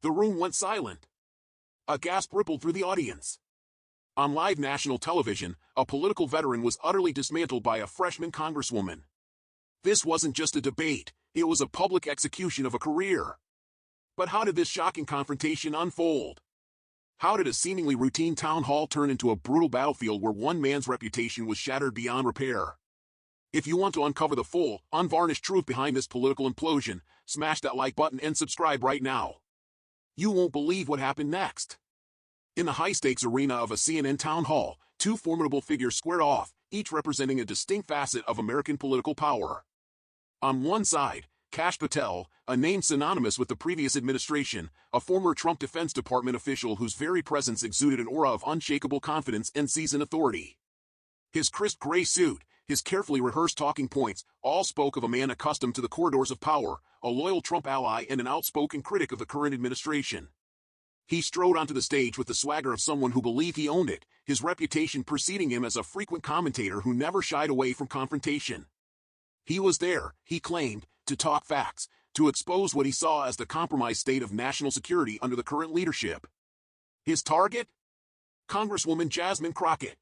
The room went silent. A gasp rippled through the audience. On live national television, a political veteran was utterly dismantled by a freshman congresswoman. This wasn't just a debate, it was a public execution of a career. But how did this shocking confrontation unfold? How did a seemingly routine town hall turn into a brutal battlefield where one man's reputation was shattered beyond repair? If you want to uncover the full, unvarnished truth behind this political implosion, smash that like button and subscribe right now. You won't believe what happened next. In the high-stakes arena of a CNN town hall, two formidable figures squared off, each representing a distinct facet of American political power. On one side, Kash Patel, a name synonymous with the previous administration, a former Trump Defense Department official whose very presence exuded an aura of unshakable confidence and seasoned authority. His crisp gray suit, his carefully rehearsed talking points, all spoke of a man accustomed to the corridors of power, a loyal Trump ally and an outspoken critic of the current administration. He strode onto the stage with the swagger of someone who believed he owned it, his reputation preceding him as a frequent commentator who never shied away from confrontation. He was there, he claimed, to talk facts, to expose what he saw as the compromised state of national security under the current leadership. His target? Congresswoman Jasmine Crockett.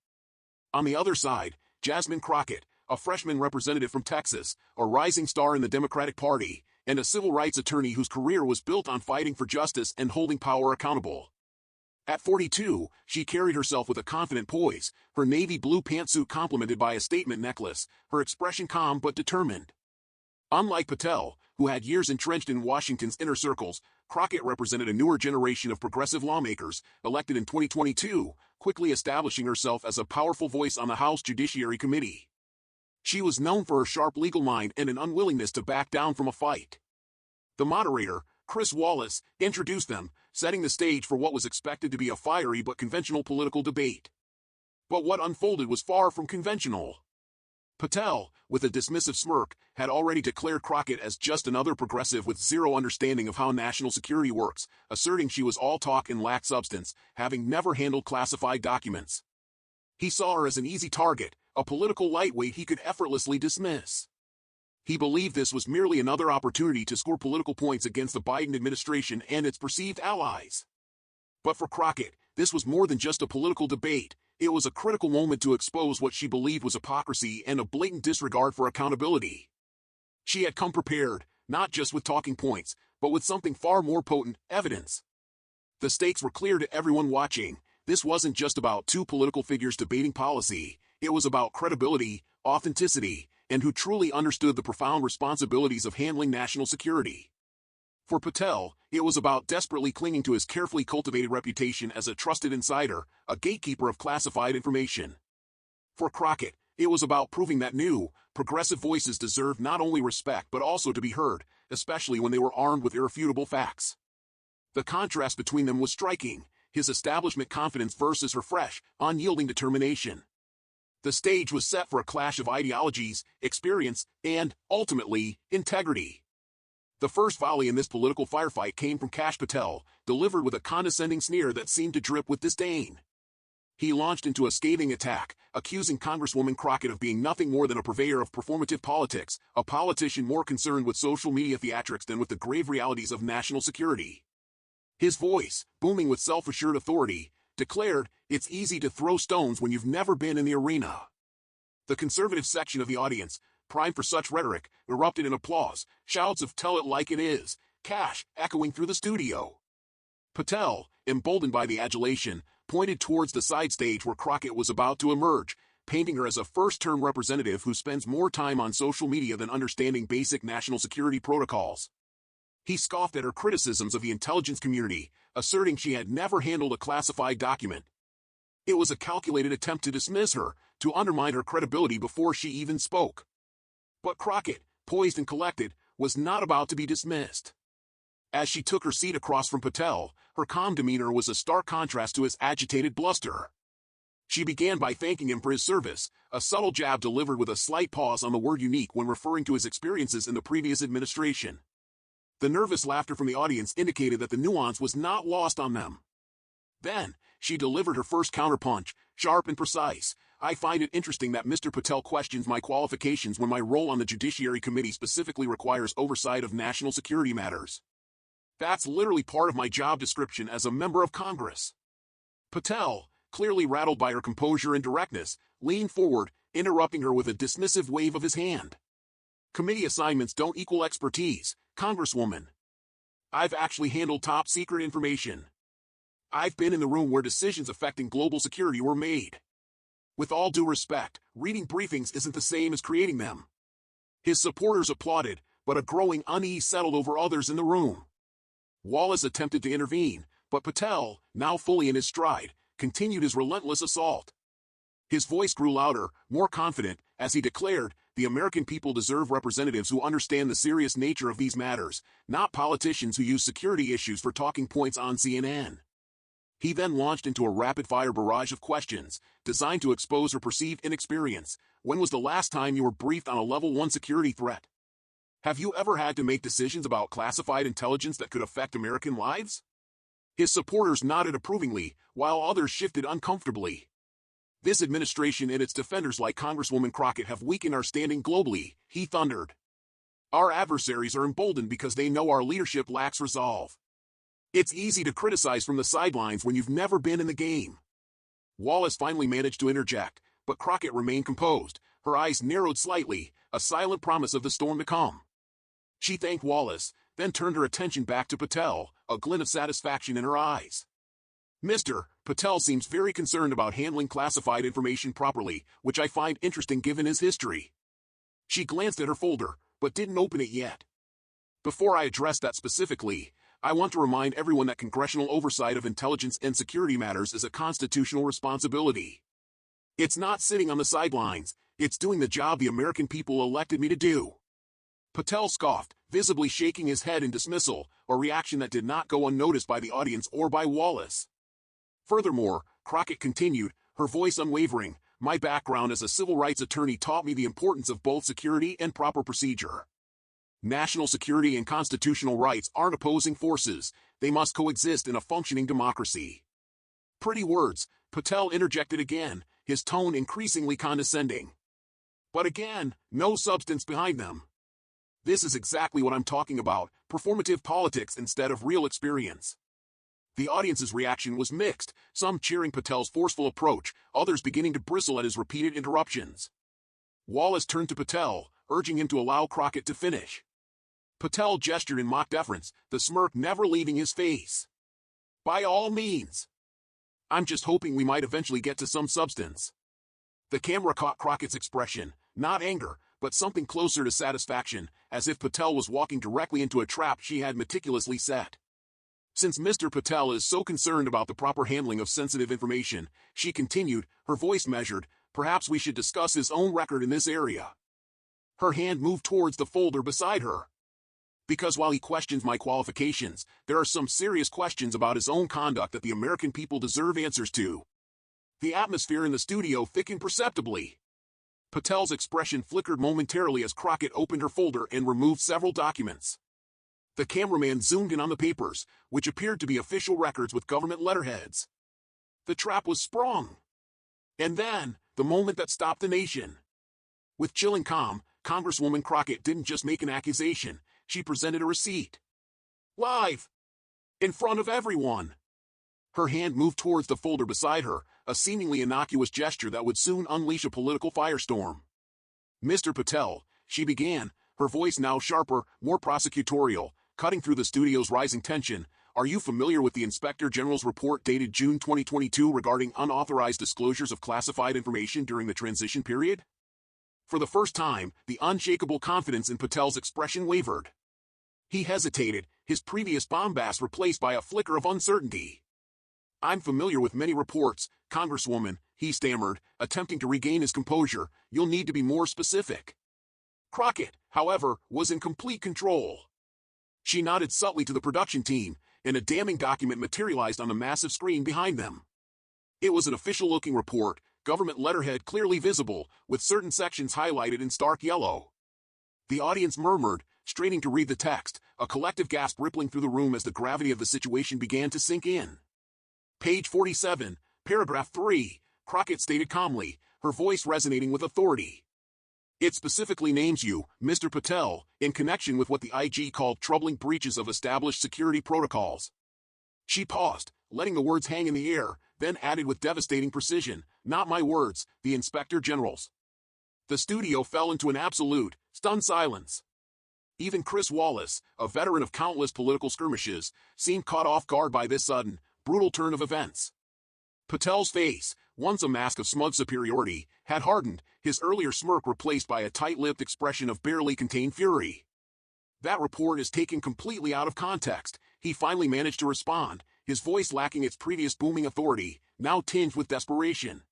On the other side, Jasmine Crockett, a freshman representative from Texas, a rising star in the Democratic Party, and a civil rights attorney whose career was built on fighting for justice and holding power accountable. At 42, she carried herself with a confident poise, her navy blue pantsuit complemented by a statement necklace, her expression calm but determined. Unlike Patel, who had years entrenched in Washington's inner circles, Crockett represented a newer generation of progressive lawmakers, elected in 2022, quickly establishing herself as a powerful voice on the House Judiciary Committee. She was known for her sharp legal mind and an unwillingness to back down from a fight. The moderator, Chris Wallace, introduced them, setting the stage for what was expected to be a fiery but conventional political debate. But what unfolded was far from conventional. Patel, with a dismissive smirk, had already declared Crockett as just another progressive with zero understanding of how national security works, asserting she was all talk and lacked substance, having never handled classified documents. He saw her as an easy target, a political lightweight he could effortlessly dismiss. He believed this was merely another opportunity to score political points against the Biden administration and its perceived allies. But for Crockett, this was more than just a political debate. It was a critical moment to expose what she believed was hypocrisy and a blatant disregard for accountability. She had come prepared, not just with talking points, but with something far more potent, evidence. The stakes were clear to everyone watching. This wasn't just about two political figures debating policy. It was about credibility, authenticity, and who truly understood the profound responsibilities of handling national security. For Patel, it was about desperately clinging to his carefully cultivated reputation as a trusted insider, a gatekeeper of classified information. For Crockett, it was about proving that new, progressive voices deserved not only respect but also to be heard, especially when they were armed with irrefutable facts. The contrast between them was striking, his establishment confidence versus her fresh, unyielding determination. The stage was set for a clash of ideologies, experience, and, ultimately, integrity. The first volley in this political firefight came from Kash Patel, delivered with a condescending sneer that seemed to drip with disdain. He launched into a scathing attack, accusing Congresswoman Crockett of being nothing more than a purveyor of performative politics, a politician more concerned with social media theatrics than with the grave realities of national security. His voice, booming with self-assured authority, declared, "It's easy to throw stones when you've never been in the arena." The conservative section of the audience, primed for such rhetoric, erupted in applause, shouts of "tell it like it is," Cash, echoing through the studio. Patel, emboldened by the adulation, pointed towards the side stage where Crockett was about to emerge, painting her as a first-term representative who spends more time on social media than understanding basic national security protocols. He scoffed at her criticisms of the intelligence community, asserting she had never handled a classified document. It was a calculated attempt to dismiss her, to undermine her credibility before she even spoke. But Crockett, poised and collected, was not about to be dismissed. As she took her seat across from Patel, her calm demeanor was a stark contrast to his agitated bluster. She began by thanking him for his service, a subtle jab delivered with a slight pause on the word unique when referring to his experiences in the previous administration. The nervous laughter from the audience indicated that the nuance was not lost on them. Then, she delivered her first counterpunch, sharp and precise. "I find it interesting that Mr. Patel questions my qualifications when my role on the Judiciary Committee specifically requires oversight of national security matters." That's literally part of my job description as a member of Congress. Patel, clearly rattled by her composure and directness, leaned forward, interrupting her with a dismissive wave of his hand. Committee assignments don't equal expertise, Congresswoman. I've actually handled top-secret information. I've been in the room where decisions affecting global security were made. With all due respect, reading briefings isn't the same as creating them. His supporters applauded, but a growing unease settled over others in the room. Wallace attempted to intervene, but Patel, now fully in his stride, continued his relentless assault. His voice grew louder, more confident, as he declared, the American people deserve representatives who understand the serious nature of these matters, not politicians who use security issues for talking points on CNN. He then launched into a rapid-fire barrage of questions, designed to expose her perceived inexperience. When was the last time you were briefed on a Level 1 security threat? Have you ever had to make decisions about classified intelligence that could affect American lives? His supporters nodded approvingly, while others shifted uncomfortably. This administration and its defenders like Congresswoman Crockett have weakened our standing globally, he thundered. Our adversaries are emboldened because they know our leadership lacks resolve. It's easy to criticize from the sidelines when you've never been in the game. Wallace finally managed to interject, but Crockett remained composed, her eyes narrowed slightly, a silent promise of the storm to come. She thanked Wallace, then turned her attention back to Patel, a glint of satisfaction in her eyes. Mr. Patel seems very concerned about handling classified information properly, which I find interesting given his history. She glanced at her folder, but didn't open it yet. Before I address that specifically, I want to remind everyone that congressional oversight of intelligence and security matters is a constitutional responsibility. It's not sitting on the sidelines, it's doing the job the American people elected me to do. Patel scoffed, visibly shaking his head in dismissal, a reaction that did not go unnoticed by the audience or by Wallace. Furthermore, Crockett continued, her voice unwavering, my background as a civil rights attorney taught me the importance of both security and proper procedure. National security and constitutional rights aren't opposing forces, they must coexist in a functioning democracy. Pretty words, Patel interjected again, his tone increasingly condescending. But again, no substance behind them. This is exactly what I'm talking about, performative politics instead of real experience. The audience's reaction was mixed, some cheering Patel's forceful approach, others beginning to bristle at his repeated interruptions. Wallace turned to Patel, urging him to allow Crockett to finish. Patel gestured in mock deference, the smirk never leaving his face. By all means. I'm just hoping we might eventually get to some substance. The camera caught Crockett's expression, not anger, but something closer to satisfaction, as if Patel was walking directly into a trap she had meticulously set. Since Mr. Patel is so concerned about the proper handling of sensitive information, she continued, her voice measured, perhaps we should discuss his own record in this area. Her hand moved towards the folder beside her. Because while he questions my qualifications, there are some serious questions about his own conduct that the American people deserve answers to. The atmosphere in the studio thickened perceptibly. Patel's expression flickered momentarily as Crockett opened her folder and removed several documents. The cameraman zoomed in on the papers, which appeared to be official records with government letterheads. The trap was sprung. And then, the moment that stopped the nation. With chilling calm, Congresswoman Crockett didn't just make an accusation, she presented a receipt. Live! In front of everyone! Her hand moved towards the folder beside her, a seemingly innocuous gesture that would soon unleash a political firestorm. Mr. Patel, she began, her voice now sharper, more prosecutorial, cutting through the studio's rising tension, are you familiar with the Inspector General's report dated June 2022 regarding unauthorized disclosures of classified information during the transition period? For the first time, the unshakable confidence in Patel's expression wavered. He hesitated, his previous bombast replaced by a flicker of uncertainty. I'm familiar with many reports, Congresswoman, he stammered, attempting to regain his composure, you'll need to be more specific. Crockett, however, was in complete control. She nodded subtly to the production team, and a damning document materialized on the massive screen behind them. It was an official-looking report, government letterhead clearly visible, with certain sections highlighted in stark yellow. The audience murmured, straining to read the text, a collective gasp rippling through the room as the gravity of the situation began to sink in. Page 47, paragraph 3, Crockett stated calmly, her voice resonating with authority. It specifically names you, Mr. Patel, in connection with what the IG called troubling breaches of established security protocols. She paused, letting the words hang in the air, then added with devastating precision, "Not my words, the Inspector General's." The studio fell into an absolute, stunned silence. Even Chris Wallace, a veteran of countless political skirmishes, seemed caught off guard by this sudden, brutal turn of events. Patel's face, once a mask of smug superiority, had hardened, his earlier smirk replaced by a tight-lipped expression of barely contained fury. "That report is taken completely out of context," he finally managed to respond, his voice lacking its previous booming authority, now tinged with desperation.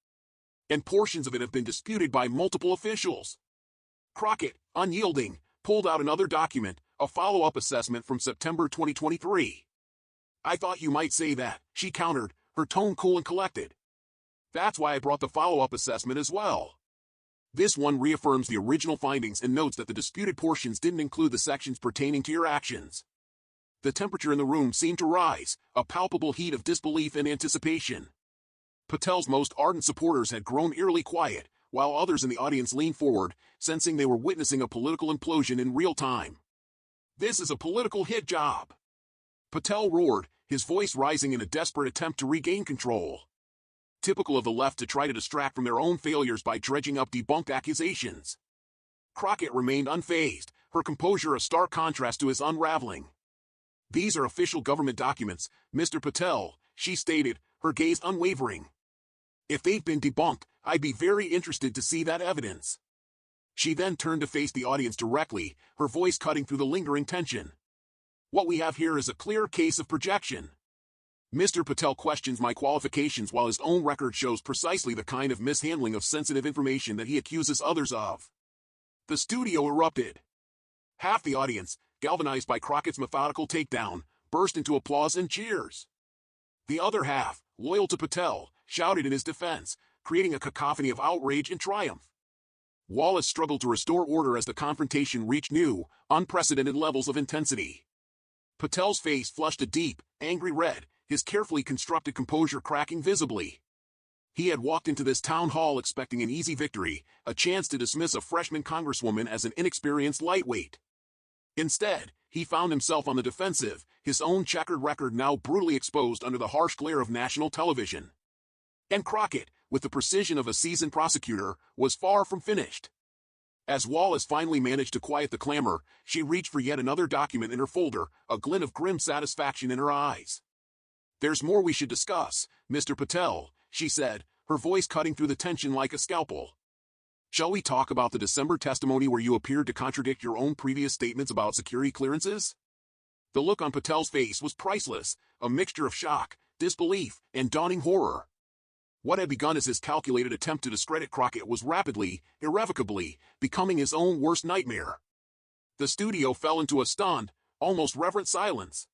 "And portions of it have been disputed by multiple officials." Crockett, unyielding, pulled out another document, a follow-up assessment from September 2023. "I thought you might say that," she countered, her tone cool and collected. "That's why I brought the follow-up assessment as well. This one reaffirms the original findings and notes that the disputed portions didn't include the sections pertaining to your actions." The temperature in the room seemed to rise, a palpable heat of disbelief and anticipation. Patel's most ardent supporters had grown eerily quiet, while others in the audience leaned forward, sensing they were witnessing a political implosion in real time. "This is a political hit job," Patel roared, his voice rising in a desperate attempt to regain control. Typical of the left to try to distract from their own failures by dredging up debunked accusations. Crockett remained unfazed, her composure a stark contrast to his unraveling. "These are official government documents, Mr. Patel," she stated, her gaze unwavering. "If they've been debunked, I'd be very interested to see that evidence." She then turned to face the audience directly, her voice cutting through the lingering tension. "What we have here is a clear case of projection. Mr. Patel questions my qualifications while his own record shows precisely the kind of mishandling of sensitive information that he accuses others of." The studio erupted. Half the audience, galvanized by Crockett's methodical takedown, burst into applause and cheers. The other half, loyal to Patel, shouted in his defense, creating a cacophony of outrage and triumph. Wallace struggled to restore order as the confrontation reached new, unprecedented levels of intensity. Patel's face flushed a deep, angry red, his carefully constructed composure cracking visibly. He had walked into this town hall expecting an easy victory, a chance to dismiss a freshman congresswoman as an inexperienced lightweight. Instead, he found himself on the defensive, his own checkered record now brutally exposed under the harsh glare of national television. And Crockett, with the precision of a seasoned prosecutor, was far from finished. As Wallace finally managed to quiet the clamor, she reached for yet another document in her folder, a glint of grim satisfaction in her eyes. "There's more we should discuss, Mr. Patel," she said, her voice cutting through the tension like a scalpel. "Shall we talk about the December testimony where you appeared to contradict your own previous statements about security clearances?" The look on Patel's face was priceless, a mixture of shock, disbelief, and dawning horror. What had begun as his calculated attempt to discredit Crockett was rapidly, irrevocably, becoming his own worst nightmare. The studio fell into a stunned, almost reverent silence.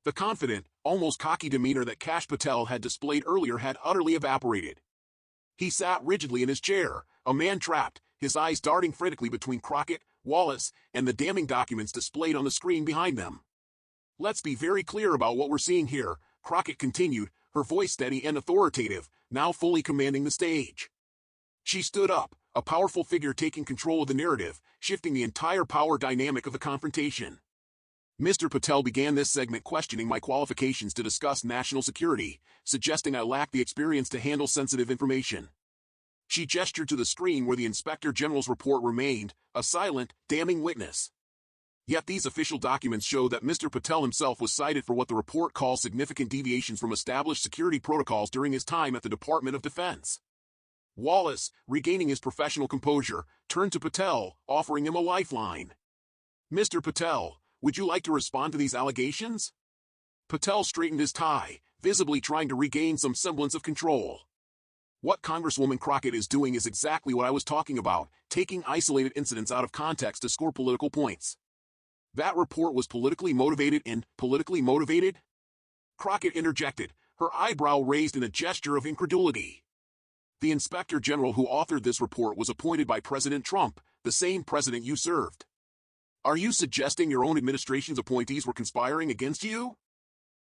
The confident, almost cocky demeanor that Cash Patel had displayed earlier had utterly evaporated. He sat rigidly in his chair, a man trapped, his eyes darting frantically between Crockett, Wallace, and the damning documents displayed on the screen behind them. "Let's be very clear about what we're seeing here," Crockett continued, her voice steady and authoritative, now fully commanding the stage. She stood up, a powerful figure taking control of the narrative, shifting the entire power dynamic of the confrontation. "Mr. Patel began this segment questioning my qualifications to discuss national security, suggesting I lack the experience to handle sensitive information." She gestured to the screen where the Inspector General's report remained, a silent, damning witness. Yet these official documents show that Mr. Patel himself was cited for what the report calls significant deviations from established security protocols during his time at the Department of Defense. Wallace, regaining his professional composure, turned to Patel, offering him a lifeline. "Mr. Patel, would you like to respond to these allegations?" Patel straightened his tie, visibly trying to regain some semblance of control. "What Congresswoman Crockett is doing is exactly what I was talking about, taking isolated incidents out of context to score political points. That report was politically motivated and politically motivated?" Crockett interjected, her eyebrow raised in a gesture of incredulity. "The Inspector General who authored this report was appointed by President Trump, the same president you served. Are you suggesting your own administration's appointees were conspiring against you?"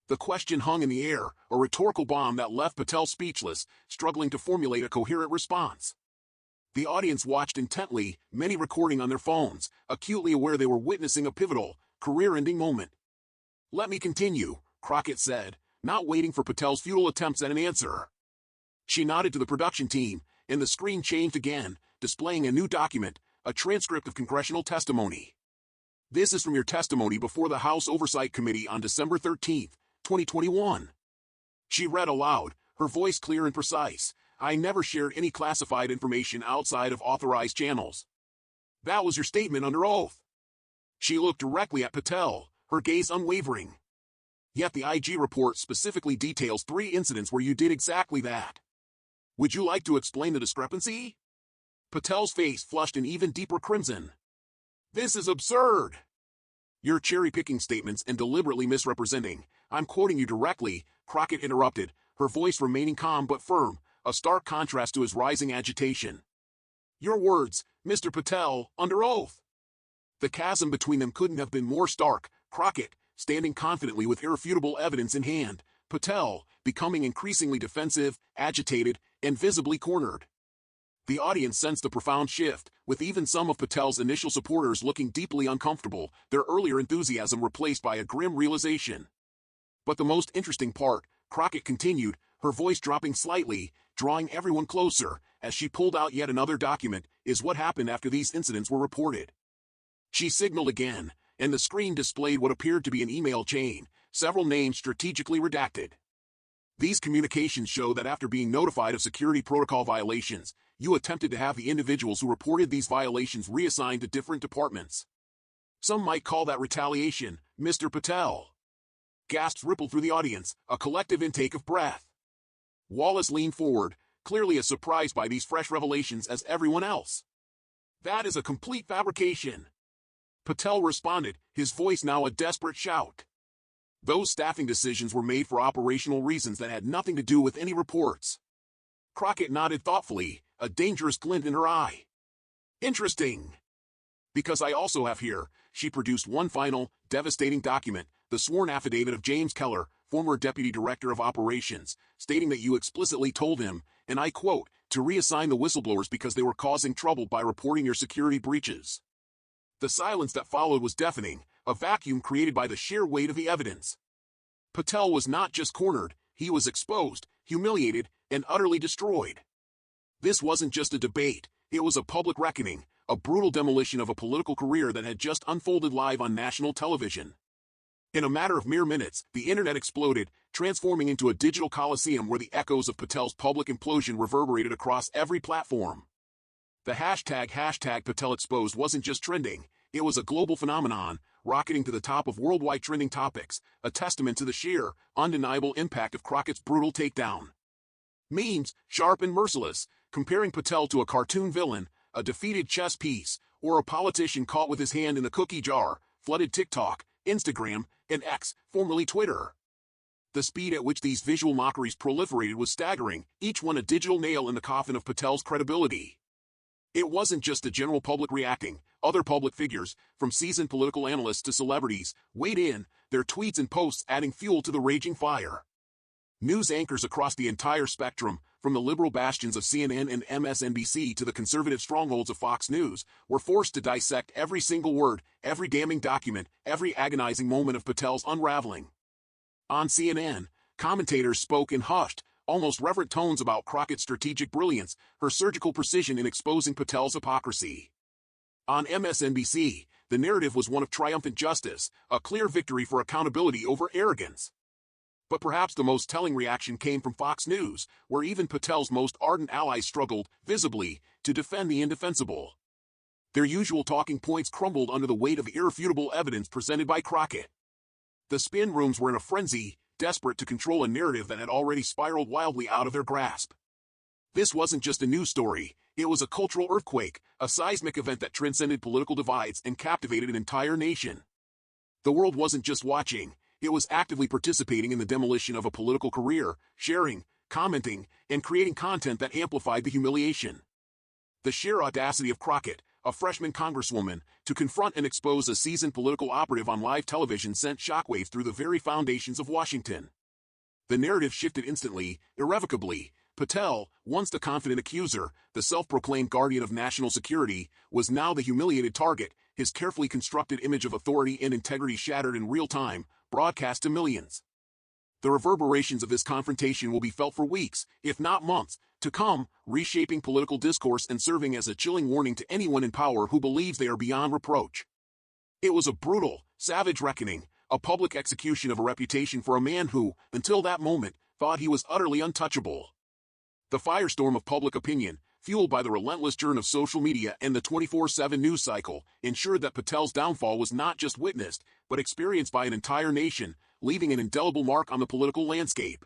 The question hung in the air, a rhetorical bomb that left Patel speechless, struggling to formulate a coherent response. The audience watched intently, many recording on their phones, acutely aware they were witnessing a pivotal, career-ending moment. "Let me continue," Crockett said, not waiting for Patel's futile attempts at an answer. She nodded to the production team, and the screen changed again, displaying a new document, a transcript of congressional testimony. "This is from your testimony before the House Oversight Committee on December 13, 2021. She read aloud, her voice clear and precise. "I never shared any classified information outside of authorized channels." "That was your statement under oath." She looked directly at Patel, her gaze unwavering. "Yet the IG report specifically details 3 incidents where you did exactly that. Would you like to explain the discrepancy?" Patel's face flushed an even deeper crimson. "This is absurd. You're cherry-picking statements and deliberately misrepresenting. I'm quoting you directly," Crockett interrupted, her voice remaining calm but firm, a stark contrast to his rising agitation. "Your words, Mr. Patel, under oath." The chasm between them couldn't have been more stark. Crockett, standing confidently with irrefutable evidence in hand, Patel, becoming increasingly defensive, agitated, and visibly cornered. The audience sensed a profound shift, with even some of Patel's initial supporters looking deeply uncomfortable, their earlier enthusiasm replaced by a grim realization. "But the most interesting part," Crockett continued, her voice dropping slightly, drawing everyone closer, as she pulled out yet another document, "is what happened after these incidents were reported." She signaled again, and the screen displayed what appeared to be an email chain, several names strategically redacted. "These communications show that after being notified of security protocol violations, you attempted to have the individuals who reported these violations reassigned to different departments. Some might call that retaliation, Mr. Patel." Gasps rippled through the audience, a collective intake of breath. Wallace leaned forward, clearly as surprised by these fresh revelations as everyone else. "That is a complete fabrication," Patel responded, his voice now a desperate shout. "Those staffing decisions were made for operational reasons that had nothing to do with any reports." Crockett nodded thoughtfully, a dangerous glint in her eye. "Interesting. Because I also have here," she produced one final, devastating document, the sworn affidavit of James Keller, former Deputy Director of Operations, stating that you explicitly told him, and I quote, "to reassign the whistleblowers because they were causing trouble by reporting your security breaches." The silence that followed was deafening, a vacuum created by the sheer weight of the evidence. Patel was not just cornered, he was exposed, humiliated, and utterly destroyed. This wasn't just a debate, it was a public reckoning, a brutal demolition of a political career that had just unfolded live on national television. In a matter of mere minutes, the internet exploded, transforming into a digital coliseum where the echoes of Patel's public implosion reverberated across every platform. The hashtag #PatelExposed wasn't just trending, it was a global phenomenon, rocketing to the top of worldwide trending topics, a testament to the sheer, undeniable impact of Crockett's brutal takedown. Memes, sharp and merciless, comparing Patel to a cartoon villain, a defeated chess piece, or a politician caught with his hand in the cookie jar, flooded TikTok, Instagram, and X, formerly Twitter. The speed at which these visual mockeries proliferated was staggering, each one a digital nail in the coffin of Patel's credibility. It wasn't just the general public reacting, other public figures, from seasoned political analysts to celebrities, weighed in, their tweets and posts adding fuel to the raging fire. News anchors across the entire spectrum, from the liberal bastions of CNN and MSNBC to the conservative strongholds of Fox News, were forced to dissect every single word, every damning document, every agonizing moment of Patel's unraveling. On CNN, commentators spoke in hushed, almost reverent tones about Crockett's strategic brilliance, her surgical precision in exposing Patel's hypocrisy. On MSNBC, the narrative was one of triumphant justice, a clear victory for accountability over arrogance. But perhaps the most telling reaction came from Fox News, where even Patel's most ardent allies struggled, visibly, to defend the indefensible. Their usual talking points crumbled under the weight of irrefutable evidence presented by Crockett. The spin rooms were in a frenzy, desperate to control a narrative that had already spiraled wildly out of their grasp. This wasn't just a news story, it was a cultural earthquake, a seismic event that transcended political divides and captivated an entire nation. The world wasn't just watching, it was actively participating in the demolition of a political career, sharing, commenting, and creating content that amplified the humiliation. The sheer audacity of Crockett, a freshman congresswoman, to confront and expose a seasoned political operative on live television sent shockwaves through the very foundations of Washington. The narrative shifted instantly, irrevocably. Patel, once the confident accuser, the self-proclaimed guardian of national security, was now the humiliated target, his carefully constructed image of authority and integrity shattered in real time, broadcast to millions. The reverberations of this confrontation will be felt for weeks, if not months, to come, reshaping political discourse and serving as a chilling warning to anyone in power who believes they are beyond reproach. It was a brutal, savage reckoning, a public execution of a reputation for a man who, until that moment, thought he was utterly untouchable. The firestorm of public opinion, fueled by the relentless churn of social media and the 24/7 news cycle, ensured that Patel's downfall was not just witnessed, but experienced by an entire nation, leaving an indelible mark on the political landscape.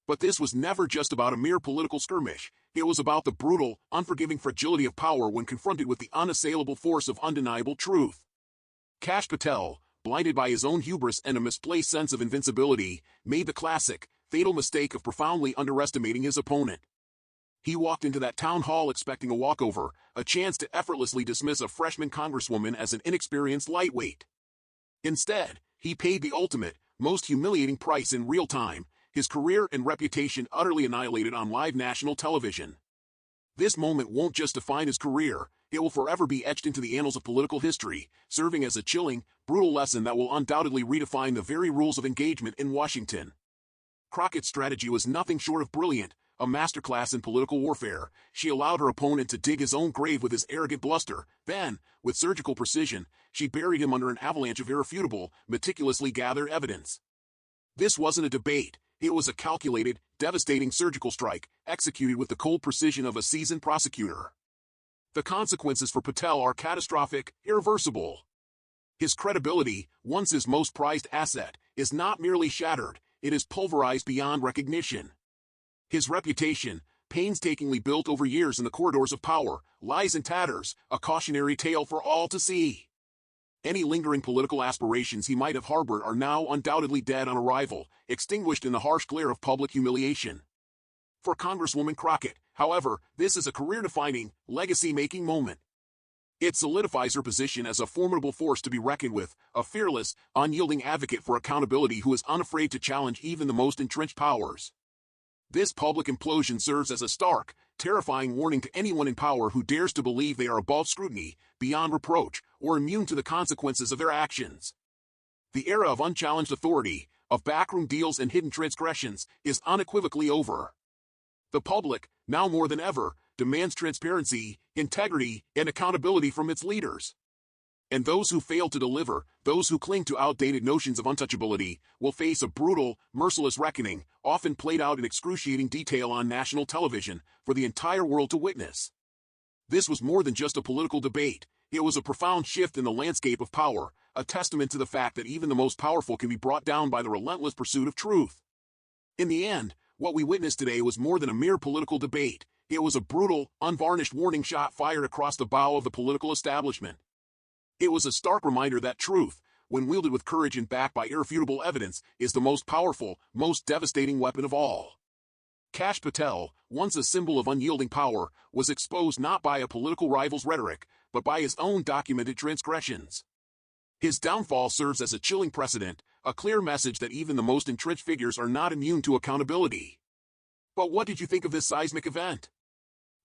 But this was never just about a mere political skirmish. It was about the brutal, unforgiving fragility of power when confronted with the unassailable force of undeniable truth. Cash Patel, blinded by his own hubris and a misplaced sense of invincibility, made the classic, fatal mistake of profoundly underestimating his opponent. He walked into that town hall expecting a walkover, a chance to effortlessly dismiss a freshman congresswoman as an inexperienced lightweight. Instead, he paid the ultimate, most humiliating price in real time, his career and reputation utterly annihilated on live national television. This moment won't just define his career, it will forever be etched into the annals of political history, serving as a chilling, brutal lesson that will undoubtedly redefine the very rules of engagement in Washington. Crockett's strategy was nothing short of brilliant, a masterclass in political warfare. She allowed her opponent to dig his own grave with his arrogant bluster. Then, with surgical precision, she buried him under an avalanche of irrefutable, meticulously gathered evidence. This wasn't a debate. It was a calculated, devastating surgical strike, executed with the cold precision of a seasoned prosecutor. The consequences for Patel are catastrophic, irreversible. His credibility, once his most prized asset, is not merely shattered, it is pulverized beyond recognition. His reputation, painstakingly built over years in the corridors of power, lies in tatters, a cautionary tale for all to see. Any lingering political aspirations he might have harbored are now undoubtedly dead on arrival, extinguished in the harsh glare of public humiliation. For Congresswoman Crockett, however, this is a career-defining, legacy-making moment. It solidifies her position as a formidable force to be reckoned with, a fearless, unyielding advocate for accountability who is unafraid to challenge even the most entrenched powers. This public implosion serves as a stark, terrifying warning to anyone in power who dares to believe they are above scrutiny, beyond reproach, or immune to the consequences of their actions. The era of unchallenged authority, of backroom deals and hidden transgressions, is unequivocally over. The public, now more than ever, demands transparency, integrity, and accountability from its leaders. And those who fail to deliver, those who cling to outdated notions of untouchability, will face a brutal, merciless reckoning, often played out in excruciating detail on national television, for the entire world to witness. This was more than just a political debate. It was a profound shift in the landscape of power, a testament to the fact that even the most powerful can be brought down by the relentless pursuit of truth. In the end, what we witnessed today was more than a mere political debate. It was a brutal, unvarnished warning shot fired across the bow of the political establishment. It was a stark reminder that truth, when wielded with courage and backed by irrefutable evidence, is the most powerful, most devastating weapon of all. Cash Patel, once a symbol of unyielding power, was exposed not by a political rival's rhetoric, but by his own documented transgressions. His downfall serves as a chilling precedent, a clear message that even the most entrenched figures are not immune to accountability. But what did you think of this seismic event?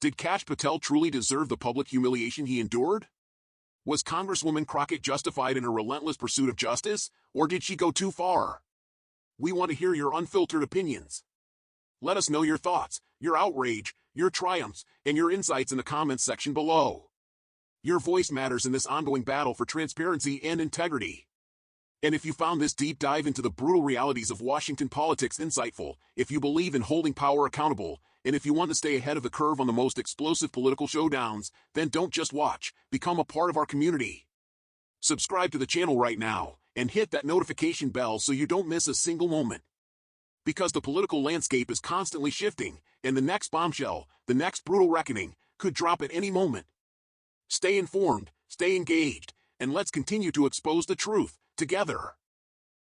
Did Cash Patel truly deserve the public humiliation he endured? Was Congresswoman Crockett justified in her relentless pursuit of justice, or did she go too far? We want to hear your unfiltered opinions. Let us know your thoughts, your outrage, your triumphs, and your insights in the comments section below. Your voice matters in this ongoing battle for transparency and integrity. And if you found this deep dive into the brutal realities of Washington politics insightful, if you believe in holding power accountable, and if you want to stay ahead of the curve on the most explosive political showdowns, then don't just watch, become a part of our community. Subscribe to the channel right now, and hit that notification bell so you don't miss a single moment. Because the political landscape is constantly shifting, and the next bombshell, the next brutal reckoning, could drop at any moment. Stay informed, stay engaged, and let's continue to expose the truth, together.